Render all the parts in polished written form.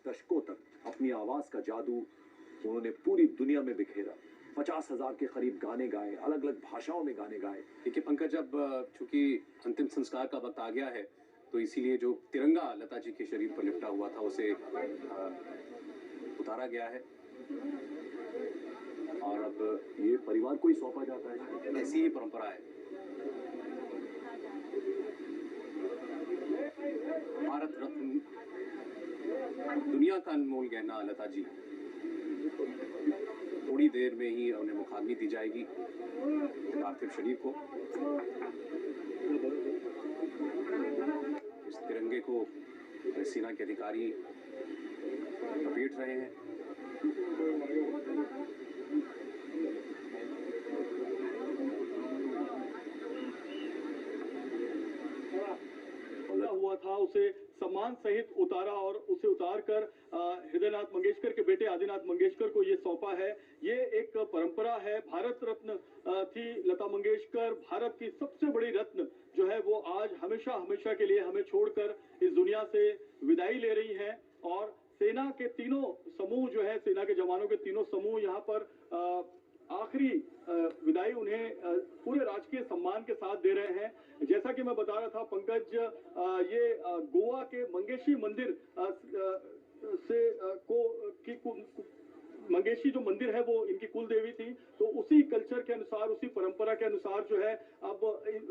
दशकों तक अपनी आवाज का जादू उन्होंने पूरी दुनिया में बिखेरा। 50,000 के करीब गाने गाए, अलग अलग भाषाओं में गाने गाए। देखिए पंकज, अब चूंकि अंतिम संस्कार का वक्त आ गया है तो इसीलिए जो तिरंगा लता जी के शरीर पर लिपटा हुआ था उसे उतारा गया है और अब ये परिवार को ही सौंपा जाता है। ऐसी ही परंपरा है। भारत रत्न, दुनिया का अनमोल गहना लता जी, थोड़ी देर में ही उन्हें मुखाग्नि दी जाएगी पार्थिव शरीर को। इस तिरंगे को सेना के अधिकारी लपेट रहे हैं। हुआ था उसे सम्मान सहित उतारा और उसे उतारकर हृदयनाथ मंगेशकर के बेटे आदिनाथ मंगेशकर को ये सौंपा है। ये एक परंपरा है। भारत रत्न थी लता मंगेशकर, भारत की सबसे बड़ी रत्न जो है वो आज हमेशा हमेशा के लिए हमें छोड़कर इस दुनिया से विदाई ले रही है। और सेना के तीनों समूह जो है, सेना के जवानों के तीनों समूह यहाँ पर आखिरी विदाई उन्हें पूरे राजकीय सम्मान के साथ दे रहे हैं। जैसा कि मैं बता रहा था पंकज, ये गोवा के मंगेशी मंदिर से मंगेशी जो मंदिर है वो इनकी कुल देवी थी, तो उसी कल्चर के अनुसार, उसी परंपरा के अनुसार जो है अब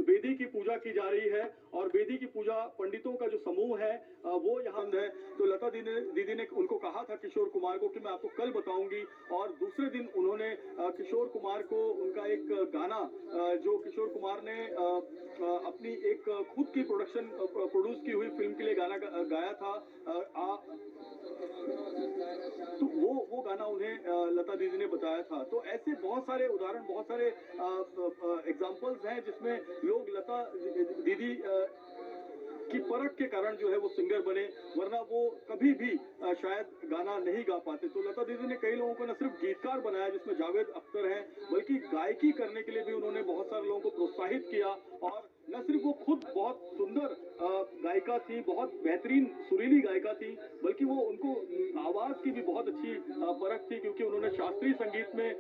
वेदी की पूजा की जा रही है। और वेदी की पूजा पंडितों का जो समूह है वो यहाँ है। तो लता दीदी ने उनको कहा था किशोर कुमार को कि मैं आपको कल बताऊंगी, और दूसरे दिन उन्होंने किशोर कुमार को उनका एक गाना जो किशोर कुमार ने अपनी एक खुद की प्रोड्यूस की हुई फिल्म के लिए गाना गाया था, तो वो गाना उन्हें लता दीदी ने बताया था। तो ऐसे बहुत सारे उदाहरण, बहुत सारे एग्जाम्पल्स हैं जिसमें लोग लता दीदी की परख के कारण जो है वो सिंगर बने, वरना वो कभी भी शायद गाना नहीं गा पाते। तो लता दीदी ने कई लोगों को न सिर्फ गीतकार बनाया जिसमें जावेद अख्तर हैं, बल्कि गायकी करने के लिए भी उन्होंने बहुत सारे लोगों को प्रोत्साहित किया। और न सिर्फ वो खुद बहुत सुंदर गायिका थी, बहुत बेहतरीन सुरीली गायिका थी, बल्कि वो उनको आवाज की भी बहुत अच्छी परख थी, क्योंकि उन्होंने शास्त्रीय संगीत में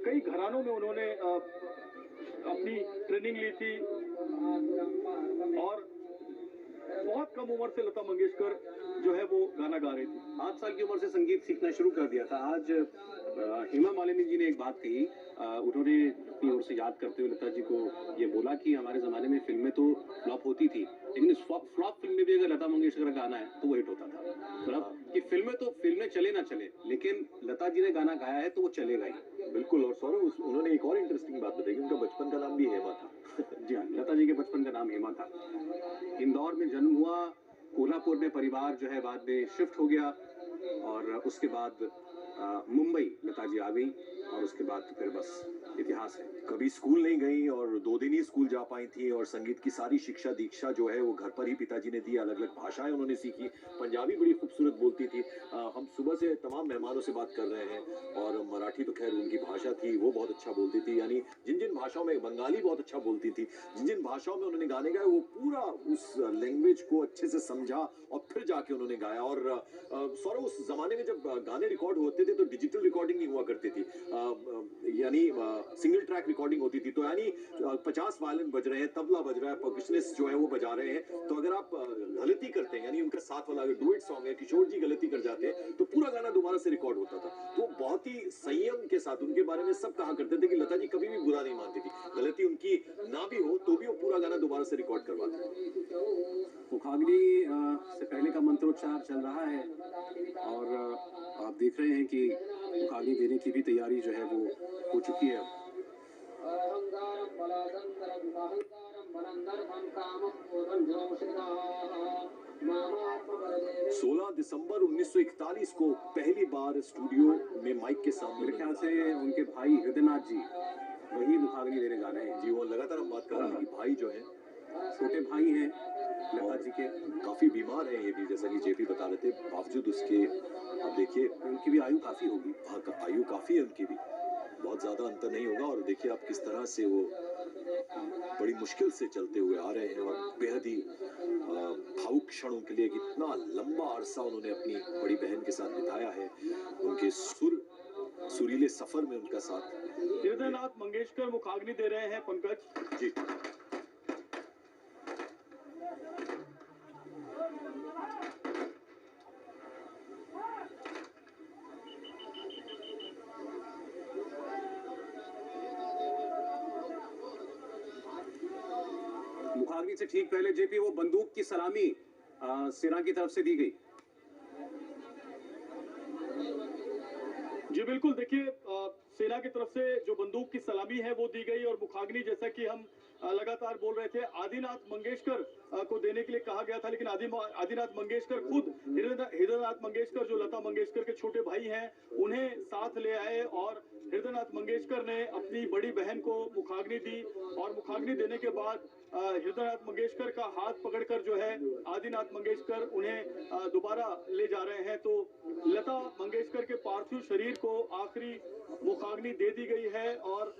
कई घरानों में उन्होंने अपनी ट्रेनिंग ली थी। और बहुत कम उम्र से लता मंगेशकर जो है वो गाना गा रही थी। 8 साल की उम्र से संगीत सीखना शुरू कर दिया था। आज हेमा मालिनी जी ने एक बात कही, उन्होंने अपनी ओर से याद करते हुए लता जी को ये बोला कि हमारे जमाने में फिल्में तो फ्लॉप होती थी, लेकिन इस फ्लॉप फिल्म में भी अगर लता मंगेशकर का गाना है तो वो हिट होता था। मतलब कि फिल्में चले ना चले, लेकिन लता जी ने गाना गाया है तो वो चलेगा ही। बिल्कुल। और सौरभ, उन्होंने एक और इंटरेस्टिंग बात बताई, उनका बचपन का नाम भी हेमा था। जी हाँ, लता जी के बचपन का नाम हेमा था। इंदौर में जन्म हुआ, कोल्हापुर में परिवार जो है बाद में शिफ्ट हो गया, और उसके बाद मुंबई लता जी आ गई, और उसके बाद फिर बस इतिहास है। कभी स्कूल नहीं गई और 2 दिन ही स्कूल जा पाई थी, और संगीत की सारी शिक्षा दीक्षा जो है वो घर पर ही पिताजी ने दी। अलग अलग भाषाएं उन्होंने सीखी, पंजाबी बड़ी खूबसूरत बोलती थी। हम सुबह से तमाम मेहमानों से बात कर रहे हैं, और मराठी तो खैर उनकी भाषा थी, वो बहुत अच्छा बोलती थी। यानी जिन जिन भाषाओं में, बंगाली बहुत अच्छा बोलती थी, जिन जिन भाषाओं में उन्होंने गाने गाए वो पूरा उस लैंग्वेज को अच्छे से समझा और फिर जाके उन्होंने गाया। और सौरभ, उस जमाने में जब गाने रिकॉर्ड होते थे तो डिजिटल रिकॉर्डिंग नहीं हुआ करती थी, यानी सिंगल ट्रैक रिकॉर्डिंग होती थी। तो यानी 50 वायलिन बज रहे हैं, तबला बज रहा है, परकशनिस्ट जो है वो बजा रहे हैं, तो अगर आप गलती करते हैं, यानी उनका साथ वाला अगर डुएट सॉन्ग है, किशोर जी गलती कर जाते हैं, तो पूरा गाना दोबारा से रिकॉर्ड होता था। तो बहुत ही संयम के साथ उनके बारे में सब कहा करते थे कि लता जी कभी भी बुरा नहीं मानती थी, गलती उनकी ना भी हो तो भी वो पूरा गाना दोबारा से रिकॉर्ड करवाते। मुखाग्नि से पहले का मंत्रोच्चार चल रहा है, और आप देख रहे हैं कि मुखाग्नि देने की भी तैयारी जो है वो हो चुकी है। 16 दिसंबर 1941 को पहली बार स्टूडियो में माइक के सामने, मेरे ख्याल से उनके भाई हृदयनाथ जी वही मुखाग्नि देने जा रहे हैं। जी, वो लगातार हम बात कर रहे हैं कि भाई जो है, छोटे भाई हैं लता जी के, काफी बीमार है ये भी, जैसा कि जेपी बता रहे थे। बावजूद उसके, अब देखिए उनकी भी आयु काफी होगी। आयु काफी है उनकी भी। बहुत ज्यादा अंतर नहीं होगा। और देखिए आप किस तरह से वो बड़ी मुश्किल से चलते हुए आ रहे हैं और बेहद ही भावुक क्षणों के लिए कितना लंबा अरसा उन्होंने अपनी बड़ी बहन के साथ बिताया है, उनके सुरीले सफर में उनका साथ। हृदयनाथ मंगेशकर मुखाग्नि दे रहे हैं पंकज जी मुखाग्नि से ठीक पहले जेपी वो बंदूक की सलामी सेना की तरफ से दी गई। जी बिल्कुल, देखिए सेना की तरफ से जो बंदूक की सलामी है वो दी गई और मुखाग्नि, जैसा कि हम लगातार बोल रहे थे, आदिनाथ मंगेशकर को देने के लिए कहा गया था, लेकिन आदिनाथ मंगेशकर खुद हृदयनाथ मंगेशकर जो लता मंगेशकर के छोटे भाई हैं उन्हें साथ ले आए और हृदयनाथ मंगेशकर ने अपनी बड़ी बहन को मुखाग्नि दी और मुखाग्नि देने के बाद हृदयनाथ मंगेशकर का हाथ पकड़कर जो है आदिनाथ मंगेशकर उन्हें दोबारा ले जा रहे हैं। तो लता मंगेशकर के पार्थिव शरीर को आखिरी मुखाग्नि दे दी गई है और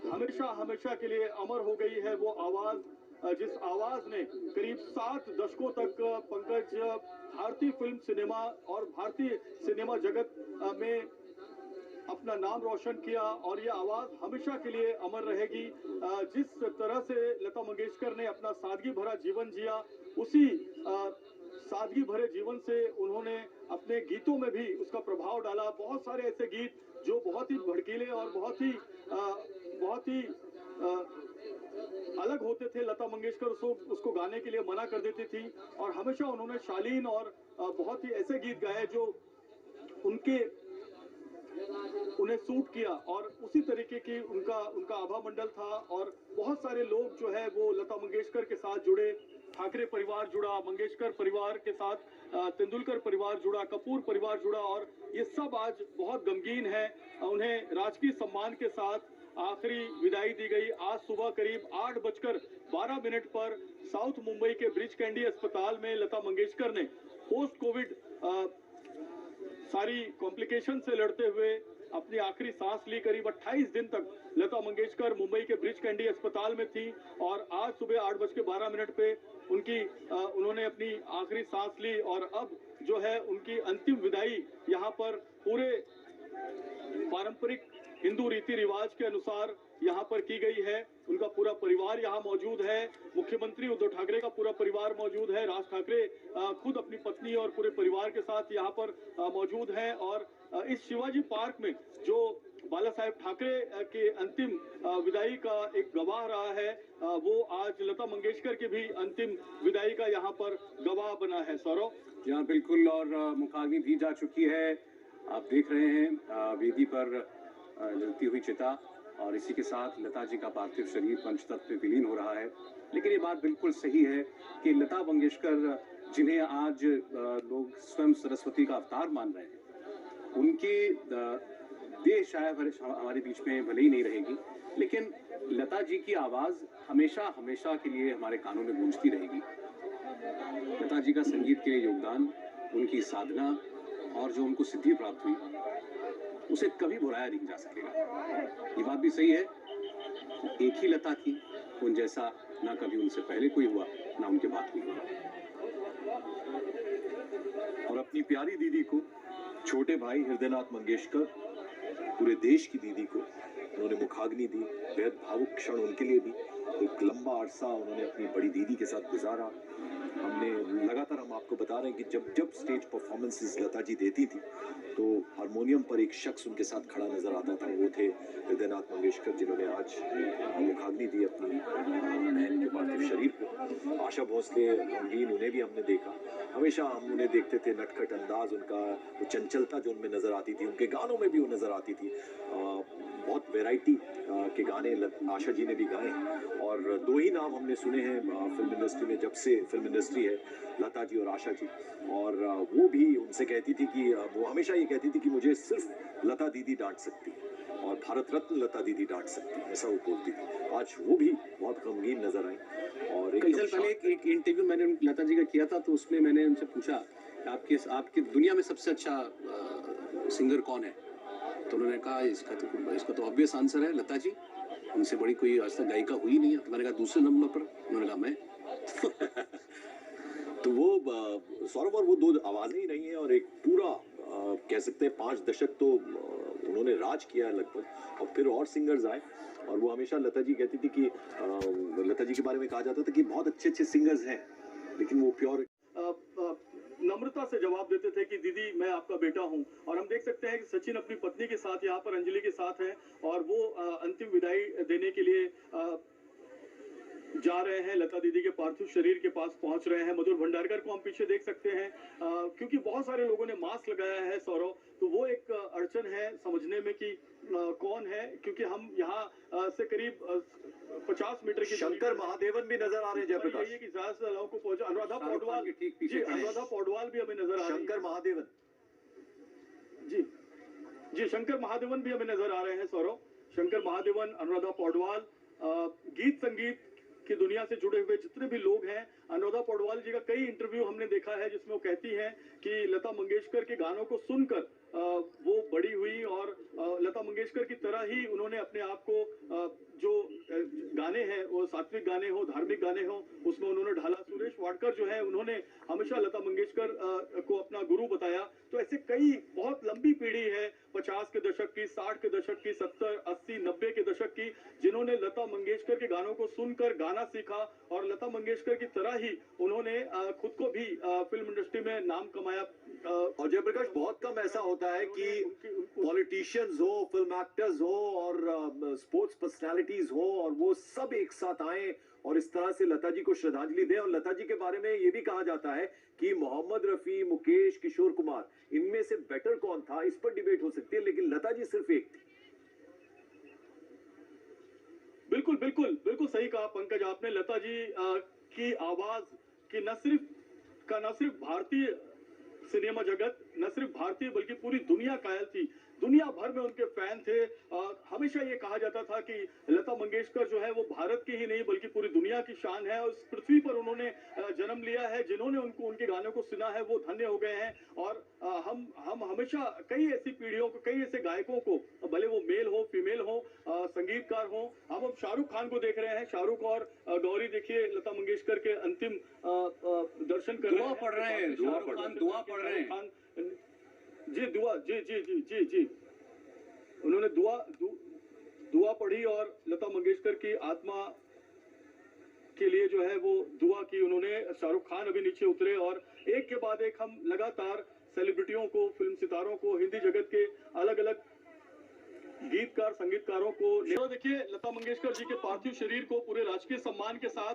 हमेशा हमेशा के लिए अमर हो गई है वो आवाज, जिस आवाज ने करीब 7 दशकों तक पंकज भारतीय फिल्म सिनेमा और भारतीय सिनेमा जगत में अपना नाम रोशन किया और ये आवाज हमेशा के लिए अमर रहेगी। जिस तरह से लता मंगेशकर ने अपना सादगी भरा जीवन जिया, उसी सादगी भरे जीवन से उन्होंने अपने गीतों में भी उसका प्रभाव डाला। बहुत सारे ऐसे गीत जो बहुत ही भड़कीले और बहुत ही अलग होते थे, लता मंगेशकर उसको गाने के लिए मना कर देती थी और हमेशा उन्होंने शालीन और बहुत ही ऐसे गीत गाए जो उन्हें सूट किया और उसी तरीके की उनका आभा मंडल था और बहुत सारे लोग जो है वो लता मंगेशकर के साथ जुड़े। ठाकरे परिवार जुड़ा, मंगेशकर परिवार के साथ तेंदुलकर परिवार जुड़ा, कपूर परिवार जुड़ा और ये सब आज बहुत गमगीन है। उन्हें राजकीय सम्मान के साथ आखिरी विदाई दी गई। आज सुबह करीब 8:12 पर साउथ मुंबई के ब्रिच कैंडी अस्पताल में लता मंगेशकर ने पोस्ट कोविड सारी कॉम्प्लिकेशन से लड़ते हुए अपनी आखिरी सांस ली। करीब 28 दिन तक लता मंगेशकर मुंबई के ब्रिच कैंडी अस्पताल में थी और आज सुबह 8:12 पे उन्होंने अपनी आखिरी सांस ली और अब जो है उनकी अंतिम विदाई यहाँ पर पूरे पारंपरिक हिंदू रीति रिवाज के अनुसार यहाँ पर की गई है। उनका पूरा परिवार यहाँ मौजूद है, मुख्यमंत्री उद्धव ठाकरे का पूरा परिवार मौजूद है, राज ठाकरे खुद अपनी पत्नी और पूरे परिवार के साथ यहाँ पर मौजूद हैं और इस शिवाजी पार्क में जो बाला साहेब ठाकरे के अंतिम विदाई का एक गवाह रहा है, वो आज लता मंगेशकर की भी अंतिम विदाई का यहाँ पर गवाह बना है। सौरभ जी हाँ बिल्कुल, और मुखाग्नि दी जा चुकी है। आप देख रहे हैं वेदी पर जलती हुई चिता और इसी के साथ लता जी का पार्थिव शरीर पंचतत्व में विलीन हो रहा है। लेकिन ये बात बिल्कुल सही है कि लता मंगेशकर, जिन्हें आज लोग स्वयं सरस्वती का अवतार मान रहे हैं, उनकी देह शायद हमारे बीच में भले ही नहीं रहेगी, लेकिन लता जी की आवाज हमेशा हमेशा के लिए हमारे कानों में गूंजती रहेगी। लता जी का संगीत के लिए योगदान, उनकी साधना और जो उनको सिद्धि प्राप्त हुई, उसे कभी भुलाया नहीं जा सकेगा। ये बात भी सही है, एक ही लता थी, उन जैसा ना कभी उनसे पहले कोई हुआ ना उनके बाद कोई हुआ। और अपनी प्यारी दीदी को, छोटे भाई हृदयनाथ मंगेशकर, पूरे देश की दीदी को उन्होंने मुखाग्नि दी। बेहद भावुक क्षण उनके लिए भी, एक लंबा अरसा उन्होंने अपनी बड़ी दीदी के साथ गुजारा। हमने लगातार हम आपको बता रहे हैं कि जब जब स्टेज परफॉर्मेंसेस लता जी देती थी तो हारमोनियम पर एक शख्स उनके साथ खड़ा नजर आता था, वो थे हृदयनाथ मंगेशकर, जिन्होंने आज मुखाग्नि दी अपनी बहन के पार्थिव शरीर को। आशा भोसले गमगीन, उन्हें भी हमने देखा, हमेशा हम उन्हें देखते थे, नटखट अंदाज उनका, वो चंचलता जो उनमें नजर आती थी, उनके गानों में भी वो नजर आती थी। बहुत वैरायटी के गाने आशा जी ने भी गाए और दो ही नाम हमने सुने हैं फिल्म इंडस्ट्री में, जब से फिल्म इंडस्ट्री है, लता जी और आशा जी। और वो भी उनसे कहती थी कि वो हमेशा ये कहती थी कि मुझे सिर्फ लता दीदी डांट सकती है और भारत रत्न लता दीदी डांट सकती है, ऐसा वो बोलती थी। आज वो भी बहुत गमगीन नजर आई। और कई साल पहले एक इंटरव्यू मैंने लता जी का किया था, तो उसमें मैंने उनसे पूछा आपके दुनिया में सबसे अच्छा सिंगर कौन है, तो उन्होंने कहा इसका तो ऑब्वियस आंसर है लता जी, उनसे बड़ी कोई आज तक गायिका हुई नहीं है। तो मैंने कहा दूसरे नंबर पर, उन्होंने कहा मैं। तो वो सौरभ और वो दो आवाजें ही नहीं है और एक पूरा कह सकते हैं 5 दशक तो उन्होंने राज किया लगभग। और फिर और सिंगर्स आए और वो हमेशा लता जी कहती थी कि लता जी के बारे में कहा जाता था कि बहुत अच्छे अच्छे सिंगर्स हैं लेकिन वो प्योर नम्रता से जवाब देते थे कि दीदी मैं आपका बेटा हूं। और हम देख सकते हैं कि सचिन अपनी पत्नी के साथ यहाँ पर अंजलि के साथ है और वो अंतिम विदाई देने के लिए जा रहे हैं, लता दीदी के पार्थिव शरीर के पास पहुंच रहे हैं। मधुर भंडारकर को हम पीछे देख सकते हैं क्योंकि बहुत सारे लोगों ने मास्क लगाया है सौरव, तो वो एक अड़चन है समझने में कि कौन है, क्योंकि हम यहाँ से करीब 50 मीटर की शंकर महादेवन भी नजर आ रहे हैं जयप्रकाश कि ज्यादा को पहुंचा। अनुराधा पौडवाल जी, अनुराधा पौडवाल भी हमें नजर आ रही है। शंकर महादेवन जी जी, शंकर महादेवन भी हमें नजर आ रहे हैं सौरव। शंकर महादेवन, अनुराधा पौडवाल, गीत संगीत की दुनिया से जुड़े हुए जितने भी लोग हैं। अनुराधा पौडवाल जी का कई इंटरव्यू हमने देखा है जिसमें वो कहती हैं कि लता मंगेशकर के गानों को सुनकर वो बड़ी हुई और लता मंगेशकर की तरह ही उन्होंने अपने आप को जो गाने हैं वो सात्विक गाने हो, धार्मिक गाने हो, उसमें उन्होंने ढाला। सुरेश वाडकर जो है उन्होंने हमेशा लता मंगेशकर को अपना गुरु बताया। तो ऐसे कई बहुत लंबी पीढ़ी है 50 के दशक की, 60 के दशक की, 70, 80, 90 के दशक की, जिन्होंने लता मंगेशकर के गानों को सुनकर गाना सीखा और लता मंगेशकर की तरह ही उन्होंने खुद को भी फिल्म इंडस्ट्री में नाम कमाया। और जयप्रकाश बहुत कम ऐसा होता है कि पॉलिटिशियंस हो, फिल्म एक्टर्स हो और स्पोर्ट्स पर्सनालिटीज हो और वो सब एक साथ आए और इस तरह से लता जी को श्रद्धांजलि दें। और लता जी के बारे में ये भी कहा जाता है कि मोहम्मद रफी, मुकेश, किशोर कुमार, इनमें से बेटर कौन था इस पर डिबेट हो सकती है, लेकिन लता जी सिर्फ एक थी। बिल्कुल बिल्कुल बिल्कुल सही कहा पंकज आपने। लता जी की आवाज की न सिर्फ भारतीय सिनेमा जगत, न सिर्फ भारतीय बल्कि पूरी दुनिया कायल थी। दुनिया भर में उनके फैन थे। हमेशा ये कहा जाता था कि लता मंगेशकर जो है वो भारत की ही नहीं बल्कि पूरी दुनिया की शान है और इस पृथ्वी पर उन्होंने जन्म लिया है। जिन्होंने उनके गानों को सुना है वो धन्य हो गए हैं। और हम हमेशा कई ऐसी पीढ़ियों को, कई ऐसे गायकों को, भले वो मेल हो, फीमेल हो, संगीतकार हो। अब हम शाहरुख खान को देख रहे हैं। शाहरुख और गौरी देखिए लता मंगेशकर के अंतिम दर्शन कर रहे हैं, दुआ पढ़ रहे हैं, शाहरुख खान दुआ पढ़ रहे हैं जी, दुआ जी जी जी जी जी, उन्होंने दुआ पढ़ी और लता मंगेशकर की आत्मा के लिए जो है वो दुआ की उन्होंने। शाहरुख खान अभी नीचे उतरे और एक के बाद एक हम लगातार सेलिब्रिटियों को, फिल्म सितारों को, हिंदी जगत के अलग अलग गीतकार, संगीतकारों को देखिए। लता मंगेशकर जी के पार्थिव शरीर को पूरे राजकीय सम्मान के साथ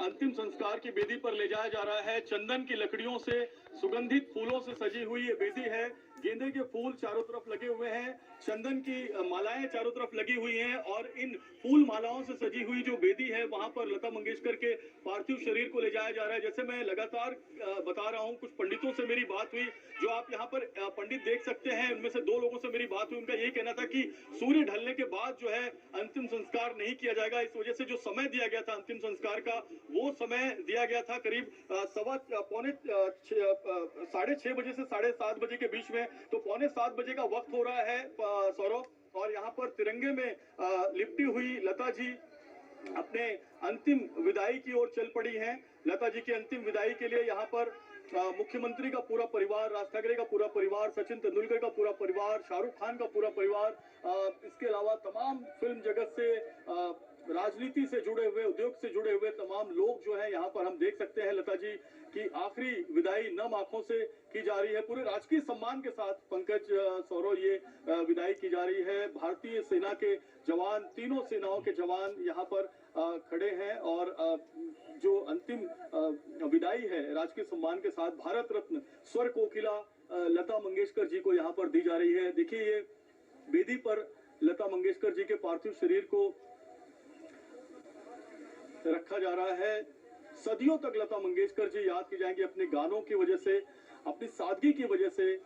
अंतिम संस्कार की बेदी पर ले जाया जा रहा है। चंदन की लकड़ियों से, सुगंधित फूलों से सजी हुई ये बेदी है। गेंदे के फूल चारों तरफ लगे हुए हैं, चंदन की मालाएं चारों तरफ लगी हुई हैं और इन फूल मालाओं से सजी हुई जो बेदी है वहां पर लता मंगेशकर के पार्थिव शरीर को ले जाया जा रहा है। जैसे मैं लगातार बता रहा हूं, कुछ पंडितों से मेरी बात हुई, जो आप यहाँ पर पंडित देख सकते हैं, उनमें से 2 लोगों से मेरी बात हुई। उनका यही कहना था कि सूर्य ढलने के बाद जो है अंतिम संस्कार नहीं किया जाएगा। इस वजह से जो समय दिया गया था अंतिम संस्कार का, वो समय दिया गया था करीब 6:30 बजे से 7:30 बजे के बीच में। तो 6:45 बजे का वक्त हो रहा है सौरभ, और यहाँ पर तिरंगे में लिपटी हुई लता जी अपने अंतिम विदाई की ओर चल पड़ी हैं। लता जी की अंतिम विदाई के लिए यहाँ पर मुख्यमंत्री का पूरा परिवार, राज ठाकरे का पूरा परिवार, सचिन तेंदुलकर का पूरा परिवार, शाहरुख खान का पूरा परिवार, इसके अलावा तमाम फिल्म जगत से, राजनीति से जुड़े हुए, उद्योग से जुड़े हुए तमाम लोग जो है यहाँ पर हम देख सकते हैं। लता जी की आखिरी विदाई नम आंखों से की जा रही है। पूरे राजकीय सम्मान के साथ पंकज, सौरव, ये विदाई की जा रही है। भारतीय सेना के जवान, तीनों सेनाओं के जवान यहाँ पर खड़े हैं और जो अंतिम विदाई है राजकीय सम्मान के साथ भारत रत्न स्वर कोकिला लता मंगेशकर जी को यहाँ पर दी जा रही है। देखिए ये बेदी पर लता मंगेशकर जी के पार्थिव शरीर को रखा जा रहा है। सदियों तक लता मंगेशकर जी याद की जाएंगी अपने गानों की वजह से, अपनी सादगी की वजह से।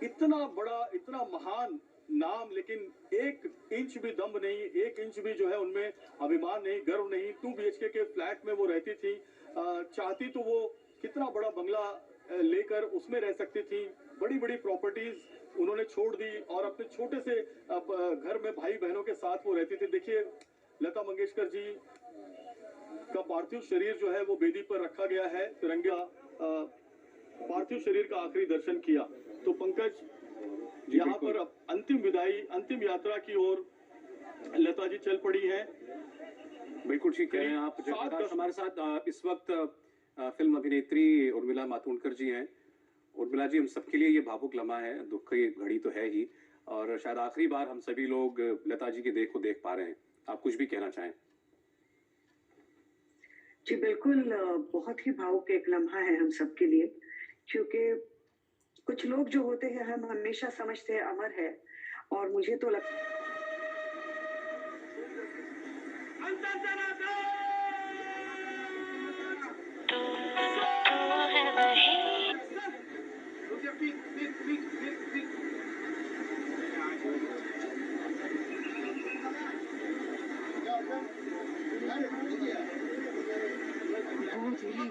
इतना बड़ा, इतना महान नाम, लेकिन 1 इंच भी दम नहीं, 1 इंच भी जो है उनमें अभिमान नहीं, गर्व नहीं। 2 BHK के फ्लैट में वो रहती थी। चाहती तो वो कितना बड़ा बंगला लेकर उसमें रह सकती थी। बड़ी बड़ी प्रॉपर्टीज उन्होंने छोड़ दी और अपने छोटे से घर में भाई बहनों के साथ वो रहती थी। देखिए, लता मंगेशकर जी का पार्थिव शरीर जो है वो वेदी पर रखा गया है। तिरंगा पार्थिव शरीर का आखिरी दर्शन किया। तो पंकज, यहाँ पर अब अंतिम विदाई, अंतिम यात्रा की ओर लता जी चल पड़ी हैं। बिल्कुल ठीक कह रहे हैं आप जयप्रकाश। हमारे साथ इस वक्त फिल्म अभिनेत्री उर्मिला मातोंडकर जी हैं। उर्मिला जी, हम सबके लिए ये भावुक लम्हा है, दुख की घड़ी तो है ही, और शायद आखिरी बार हम सभी लोग लता जी के देह को देख पा रहे हैं। आप कुछ भी कहना चाहें? जी बिल्कुल, बहुत ही भावुक एक लम्हा है हम सबके लिए, क्योंकि कुछ लोग जो होते हैं हम हमेशा समझते हैं अमर है, और मुझे तो लगता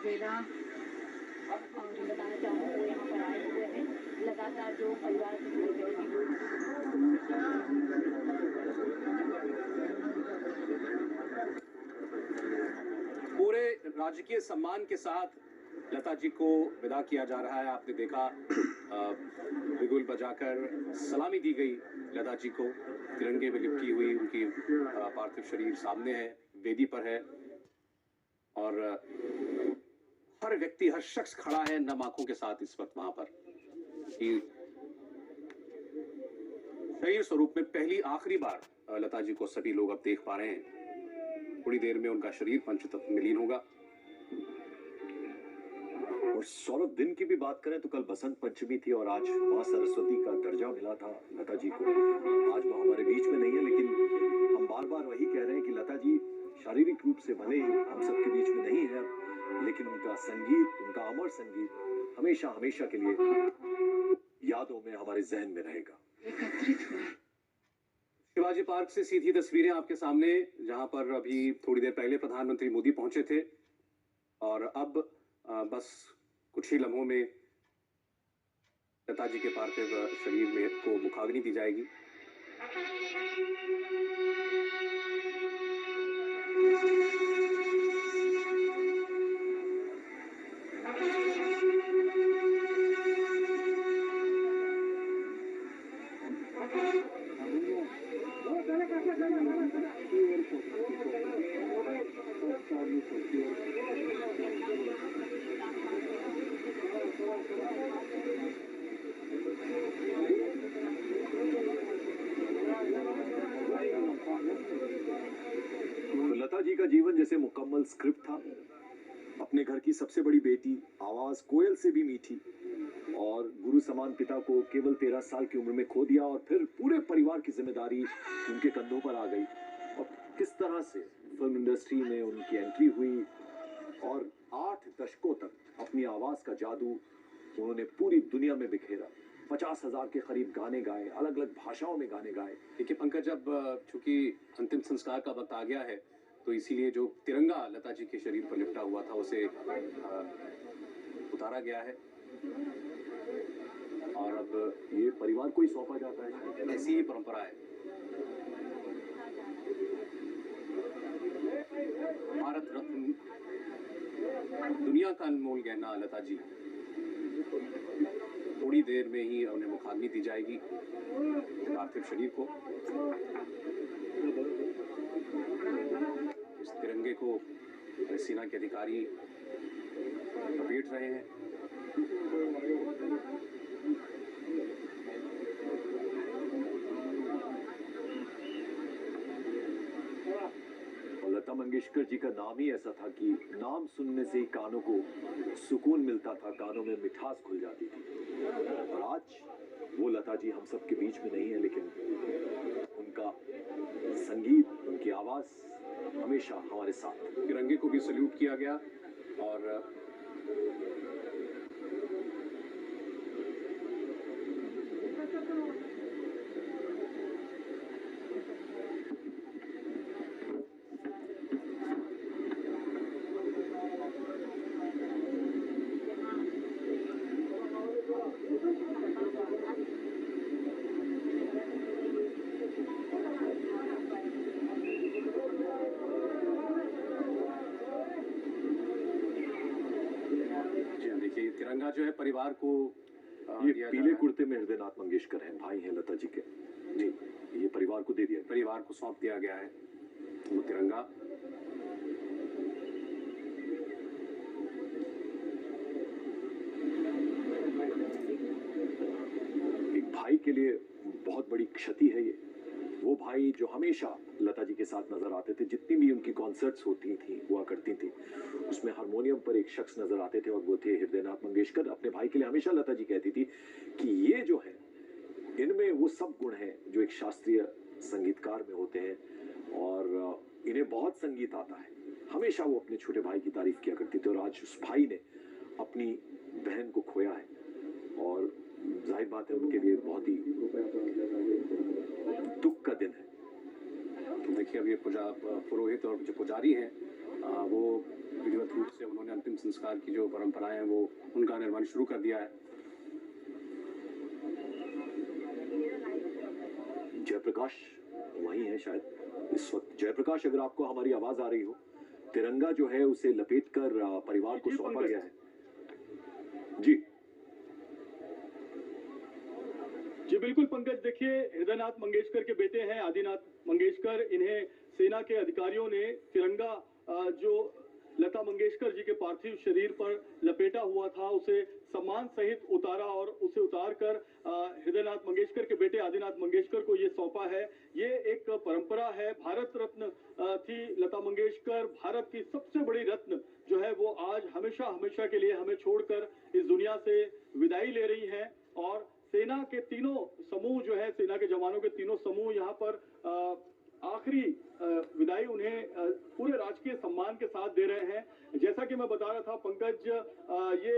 वेदा और बताना चाहूँगा वो यहाँ पर आए हुए हैं लगातार जो परिवार से जुड़े पूरे राजकीय सम्मान के साथ लता जी को विदा किया जा रहा है। आपने देखा बिगुल बजाकर सलामी दी गई लता जी को, तिरंगे में लिपटी हुई उनकी पार्थिव शरीर सामने है, वेदी पर है, और हर व्यक्ति, हर शख्स खड़ा है नम आंखों के साथ इस वक्त वहां पर कि शरीर स्वरूप में पहली आखिरी बार लता जी को सभी लोग अब देख पा रहे हैं। थोड़ी देर में उनका शरीर पंचतत्व में लीन होगा। और सौरभ, दिन की भी बात करें तो कल बसंत पंचमी थी और आज मां सरस्वती का दर्जा मिला था लता जी को। आज वो हमारे बीच में नहीं है, लेकिन हम बार बार वही कह रहे हैं कि लता जी शारीरिक रूप से भले ही हम सबके बीच में नहीं है, लेकिन उनका संगीत, उनका अमर संगीत हमेशा हमेशा के लिए यादों में, हमारे जहन में रहेगा। शिवाजी पार्क से सीधी तस्वीरें आपके सामने, जहां पर अभी थोड़ी देर पहले प्रधानमंत्री मोदी पहुंचे थे, और अब बस कुछ ही लम्हों में लता जी के पार्थिव शरीर में को मुखाग्नि दी जाएगी। तो लता जी का जीवन जैसे मुकम्मल स्क्रिप्ट था। अपने घर की सबसे बड़ी बेटी, आवाज कोयल से भी मीठी, और गुरु समान पिता को केवल 13 साल की उम्र में खो दिया, और फिर पूरे परिवार की जिम्मेदारी उनके कंधों पर आ गई। और किस तरह से फिल्म इंडस्ट्री में उनकी एंट्री हुई, और 8 दशकों तक अपनी आवाज का जादू उन्होंने पूरी दुनिया में बिखेरा। 50,000 के करीब गाने गाए, अलग अलग भाषाओं में गाने गाए। देखिए पंकज, अब चूंकि अंतिम संस्कार का वक्त आ गया है, तो इसीलिए जो तिरंगा लता जी के शरीर पर लिपटा हुआ था उसे उतारा गया है, और अब ये परिवार को ही सौंपा जाता है। ऐसी ही परंपरा है। भारत रत्न, दुनिया का अनमोल गहना लता जी, थोड़ी देर में ही उन्हें मुखाग्नि दी जाएगी पार्थिव शरीर को। इस तिरंगे को सेना के अधिकारी लपेट रहे हैं। लता मंगेशकर जी का नाम ही ऐसा था कि नाम सुनने से ही कानों को सुकून मिलता था, कानों में मिठास घुल जाती थी। और आज वो लता जी हम सबके बीच में नहीं है, लेकिन उनका संगीत, उनकी आवाज हमेशा हमारे साथ। तिरंगे को भी सल्यूट किया गया, और परिवार को ये दिया जा पीले रहा है। कुर्ते में हृदयनाथ मंगेशकर हैं, भाई हैं लता जी के। जी, ये परिवार को दे दिया गया। परिवार को सौंप दिया गया है वो तिरंगा। एक भाई के लिए बहुत बड़ी क्षति है ये। वो भाई जो हमेशा लता जी के साथ नजर आते थे, जितनी भी उनकी कॉन्सर्ट्स होती थी हुआ करती थी, उसमें हारमोनियम पर एक शख्स नजर आते थे और वो थे हृदयनाथ मंगेशकर। अपने भाई के लिए हमेशा लता जी कहती थी कि ये जो है, इनमें वो सब गुण हैं जो एक शास्त्रीय संगीतकार में होते हैं और इन्हें बहुत संगीत आता है। हमेशा वो अपने छोटे भाई की तारीफ किया करती थी और आज उस भाई ने अपनी बहन को खोया है और जाहिर बात है उनके लिए बहुत ही दुख का दिन है। तो देखिए अब ये पुरोहित और जो पुजारी हैं वो विधिवत रूप से उन्होंने अंतिम संस्कार की जो परंपराएं हैं वो उनका निर्माण शुरू कर दिया है। जयप्रकाश वही है शायद इस वक्त। जयप्रकाश, अगर आपको हमारी आवाज आ रही हो, तिरंगा जो है उसे लपेटकर परिवार को सौंपा गया है। जी जी बिल्कुल पंकज, देखिए हृदयनाथ मंगेशकर के बेटे हैं आदिनाथ मंगेशकर। इन्हें सेना के अधिकारियों ने तिरंगा जो लता मंगेशकर जी के पार्थिव शरीर पर लपेटा हुआ था उसे सम्मान सहित उतारा और उसे उतार कर हृदयनाथ मंगेशकर के बेटे आदिनाथ मंगेशकर को ये सौंपा है। ये एक परंपरा है। भारत रत्न थी लता मंगेशकर, भारत की सबसे बड़ी रत्न जो है वो आज हमेशा हमेशा के लिए हमें छोड़कर इस दुनिया से विदाई ले रही है। और सेना के तीनों समूह जो है, सेना के जवानों के तीनों समूह यहाँ पर आखिरी विदाई उन्हें पूरे राजकीय सम्मान के साथ दे रहे हैं। जैसा कि मैं बता रहा था पंकज, ये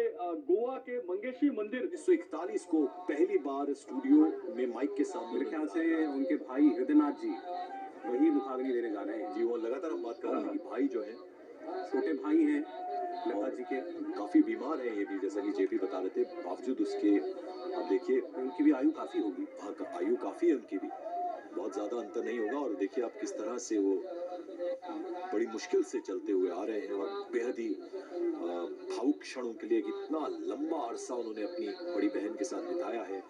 गोवा के मंगेशी मंदिर 1941 को पहली बार स्टूडियो में माइक के सामने मेरे ख्याल से उनके भाई हृदयनाथ जी वही मुखाग्नि देने जा रहे हैं। जी वो लगातार हम बात कर रहे हैं कि भाई जो है छोटे भाई हैं लता जी के, काफी बीमार है ये भी, जैसा कि जेपी बता रहे थे। बावजूद उसके अब देखिए उनकी भी आयु काफी होगी। आयु काफी है उनकी भी, बहुत ज्यादा अंतर नहीं होगा। और देखिए आप किस तरह से वो बड़ी मुश्किल से चलते हुए आ रहे हैं और बेहद ही भावुक क्षणों के लिए कितना लंबा अरसा उन्होंने अपनी बड़ी बहन के साथ बिताया है।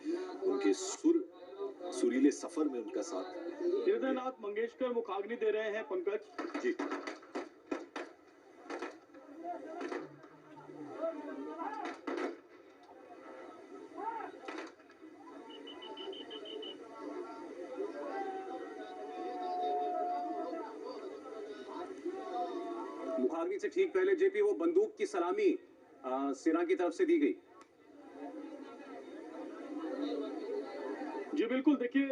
उनके सुरीले सफर में उनका साथ। हृदयनाथ मंगेशकर मुखाग्नि दे रहे हैं पंकज जी मुखाग्नि से ठीक पहले जेपी वो बंदूक की सलामी सेना की तरफ से दी गई। जी बिल्कुल, देखिए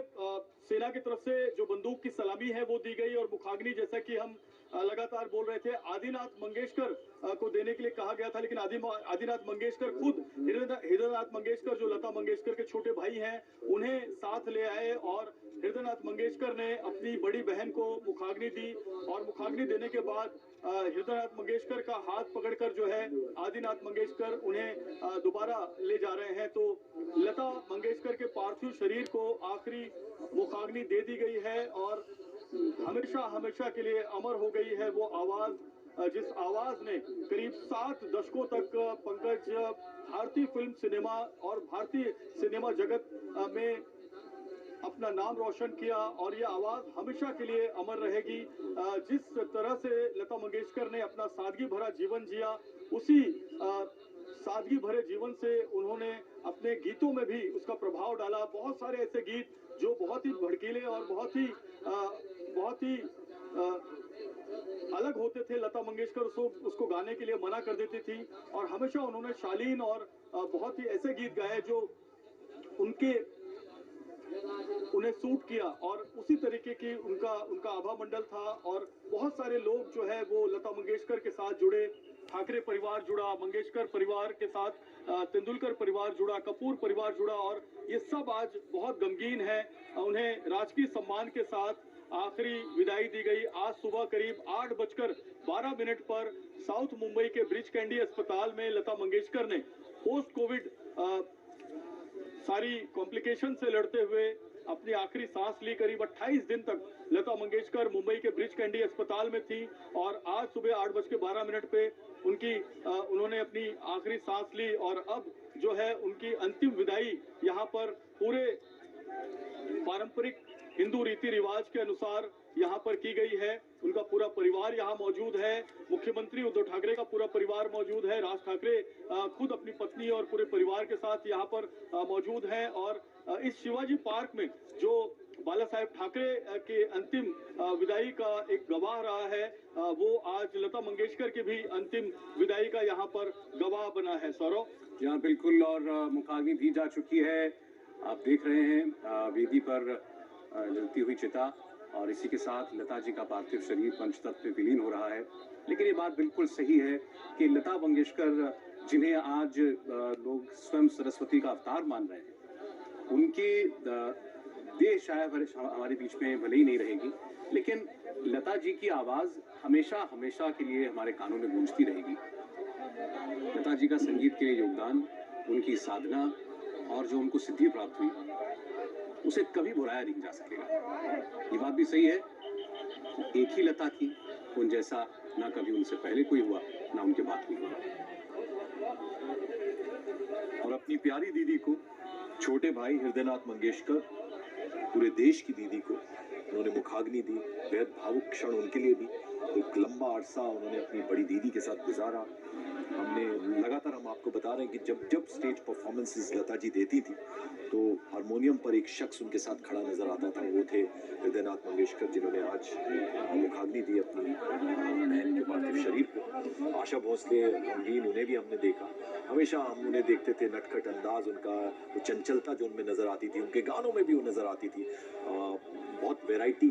सेना की तरफ से जो बंदूक की सलामी है वो दी गई और मुखाग्नि, जैसा कि हम लगातार बोल रहे थे, आदिनाथ मंगेशकर को देने के लिए कहा गया था, लेकिन आदिनाथ मंगेशकर खुद हृदयनाथ मंगेशकर जो लता मंगेशकर के छोटे भाई हैं उन्हें साथ ले आए और हृदयनाथ मंगेशकर ने अपनी बड़ी बहन को मुखाग्नि दी। और मुखाग्नि देने के बाद हृदयनाथ मंगेशकर का हाथ पकड़कर जो है आदिनाथ मंगेशकर उन्हें दोबारा ले जा रहे हैं। तो लता मंगेशकर के पार्थिव शरीर को आखिरी मुखाग्नि दे दी गई है और हमेशा हमेशा के लिए अमर हो गई है वो आवाज, जिस आवाज ने करीब 7 दशकों तक पंकज भारतीय फिल्म सिनेमा और भारतीय सिनेमा जगत में अपना नाम रोशन किया। और ये आवाज हमेशा के लिए अमर रहेगी। जिस तरह से लता मंगेशकर ने अपना सादगी भरा जीवन जिया, उसी सादगी भरे जीवन से उन्होंने अपने गीतों में भी उसका प्रभाव डाला। बहुत सारे ऐसे गीत जो बहुत ही भड़कीले और बहुत ही अलग होते थे, लता मंगेशकर उसको गाने के लिए मना कर देती थी। और हमेशा उन्होंने शालीन और बहुत ही ऐसे गीत गाए जो उन्हें सूट किया और उसी तरीके की उनका आभा मंडल था। और बहुत सारे लोग जो है वो लता मंगेशकर के साथ जुड़े। ठाकरे परिवार जुड़ा, मंगेशकर परिवार के साथ तेंदुलकर परिवार जुड़ा, कपूर परिवार जुड़ा और ये सब आज बहुत गमगीन है। उन्हें राजकीय सम्मान के साथ आखिरी विदाई दी गई। आज सुबह करीब 8:12 पर साउथ मुंबई के ब्रिज कैंडी अस्पताल में लता मंगेशकर ने पोस्ट कोविड सारी कॉम्प्लिकेशन से लड़ते हुए अपनी आखिरी सांस ली। करीब 28 दिन तक लता मंगेशकर मुंबई के ब्रिज कैंडी अस्पताल में थी और आज सुबह 8:12 पे उन्होंने अपनी आखिरी सांस ली। और अब जो है उनकी अंतिम विदाई यहाँ पर पूरे पारंपरिक हिंदू रीति रिवाज के अनुसार यहाँ पर की गई है। उनका पूरा परिवार यहाँ मौजूद है। मुख्यमंत्री उद्धव ठाकरे का पूरा परिवार मौजूद है। राज ठाकरे खुद अपनी पत्नी और पूरे परिवार के साथ यहाँ पर मौजूद हैं। और इस शिवाजी पार्क में जो बाला साहेब ठाकरे के अंतिम विदाई का एक गवाह रहा है, वो आज लता मंगेशकर के भी अंतिम विदाई का यहाँ पर गवाह बना है। सौरभ, यहाँ बिल्कुल, और मुखाग्नि दी जा चुकी है। आप देख रहे हैं वेदी पर जलती हुई चिता, और इसी के साथ लता जी का पार्थिव शरीर पंचतत्व में विलीन हो रहा है। लेकिन ये बात बिल्कुल सही है कि लता मंगेशकर, जिन्हें आज लोग स्वयं सरस्वती का अवतार मान रहे हैं, उनकी देह शायद हमारे बीच में भले ही नहीं रहेगी, लेकिन लता जी की आवाज हमेशा हमेशा के लिए हमारे कानों में गूंजती रहेगी। लता जी का संगीत के लिए योगदान, उनकी साधना और जो उनको सिद्धि प्राप्त हुई, उसे कभी भुलाया नहीं जा सकेगा। ये बात भी सही है, एक ही लता थी, उन जैसा ना कभी उनसे पहले कोई हुआ, ना उनके बाद कोई हुआ। और अपनी प्यारी दीदी को, छोटे भाई हृदयनाथ मंगेशकर, पूरे देश की दीदी को उन्होंने मुखाग्नि दी। बेहद भावुक क्षण उनके लिए भी। एक लंबा अरसा उन्होंने अपनी बड़ी दीदी के साथ गुजारा। हमने लगातार, हम आपको बता रहे हैं कि जब जब स्टेज परफॉर्मेंसेस लता जी देती थी तो हारमोनियम पर एक शख्स उनके साथ खड़ा नजर आता था। वो थे हृदयनाथ मंगेशकर, जिन्होंने आज मुखाग्नि दी अपनी बहन के पार्थिव शरीर को। आशा भोसले रंगीन, उन्हें भी हमने देखा। हमेशा हम उन्हें देखते थे, नटखट अंदाज उनका, वो चंचलता जो उनमें नजर आती थी, उनके गानों में भी वो नजर आती थी। बहुत वैरायटी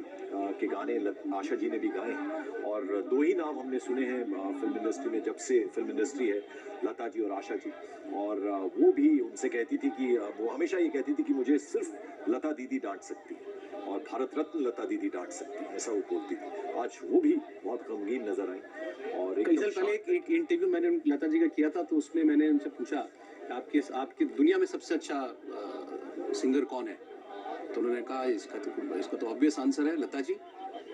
के गाने आशा जी ने भी गाए हैं। और दो ही नाम हमने सुने हैं फिल्म इंडस्ट्री में, जब से फिल्म इंडस्ट्री है, लता जी और आशा जी। और वो भी उनसे कहती थी कि वो हमेशा ये कहती थी कि मुझे सिर्फ लता दीदी डांट सकती है और भारत रत्न लता दीदी डांट सकती है, ऐसा वो बोलती थी। आज वो भी बहुत गमगीन नजर आई। और कई साल पहले एक इंटरव्यू मैंने लता जी का किया था, तो उसमें मैंने उनसे पूछा आपके दुनिया में सबसे अच्छा सिंगर कौन है, तो उन्होंने कहा इसका तो ऑब्वियस आंसर है लता जी,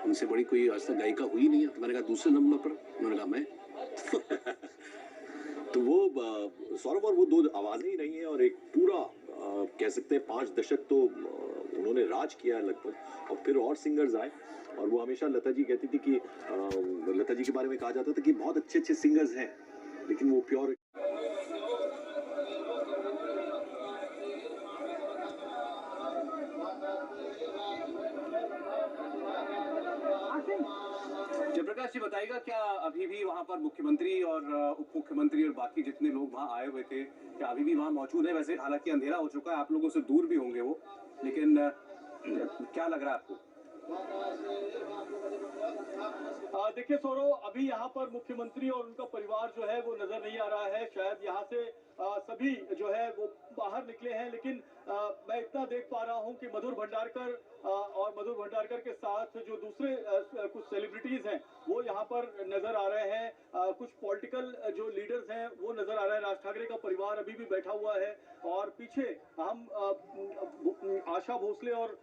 उनसे बड़ी कोई आज तक गायिका हुई नहीं है। तो मैंने कहा दूसरे नंबर पर, उन्होंने कहा मैं। तो वो सौरभ, और वो दो आवाजें ही नहीं है, और एक पूरा कह सकते हैं 5 दशक तो उन्होंने राज किया लगभग। और फिर और सिंगर्स आए, और वो हमेशा लता जी कहती थी कि लता जी के बारे में कहा जाता था कि बहुत अच्छे अच्छे सिंगर्स हैं, लेकिन वो प्योर। जयप्रकाश जी, बताइएगा, क्या अभी भी वहाँ पर मुख्यमंत्री और उप मुख्यमंत्री और बाकी जितने लोग वहाँ आए हुए थे, क्या अभी भी वहाँ मौजूद है? वैसे हालांकि अंधेरा हो चुका है, आप लोगों से दूर भी होंगे वो, लेकिन क्या लग रहा है आपको? देखिए सौरव, अभी यहाँ पर मुख्यमंत्री और उनका परिवार जो है वो नजर नहीं आ रहा है। शायद यहाँ से सभी जो है वो बाहर निकले हैं, लेकिन मैं इतना देख पा रहा हूँ कि मधुर भंडारकर और मधुर भंडारकर के साथ जो दूसरे कुछ सेलिब्रिटीज हैं वो यहाँ पर नजर आ रहे हैं। कुछ पॉलिटिकल जो लीडर्स हैं वो नजर आ रहे हैं। राज ठाकरे का परिवार अभी भी बैठा हुआ है, और पीछे हम आशा भोसले और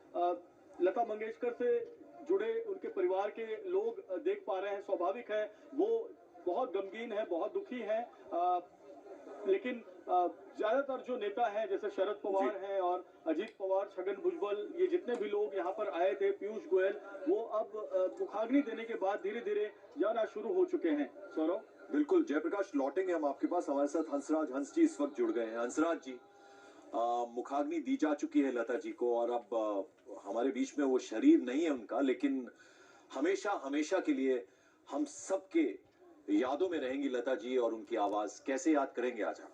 लता मंगेशकर से जुड़े उनके परिवार के लोग देख पा रहे हैं। स्वाभाविक है, वो बहुत गमगीन है, बहुत दुखी है। लेकिन ज्यादातर जो नेता हैं, जैसे शरद पवार हैं और अजीत पवार, छगन भुजबल, ये जितने भी लोग यहाँ पर आए थे, पीयूष गोयल, वो अब मुखाग्नि देने के बाद धीरे धीरे जाना शुरू हो चुके हैं। सौरभ, बिल्कुल जयप्रकाश, लौटेंगे हम आपके पास। हमारे साथ हंस जी इस वक्त जुड़ गए हैं। हंसराज जी, मुखाग्नि दी जा चुकी है लता जी को, और अब हमारे बीच में वो शरीर नहीं है उनका, लेकिन हमेशा हमेशा के लिए हम सबके यादों में रहेंगी लता जी और उनकी आवाज। कैसे याद करेंगे आज आप?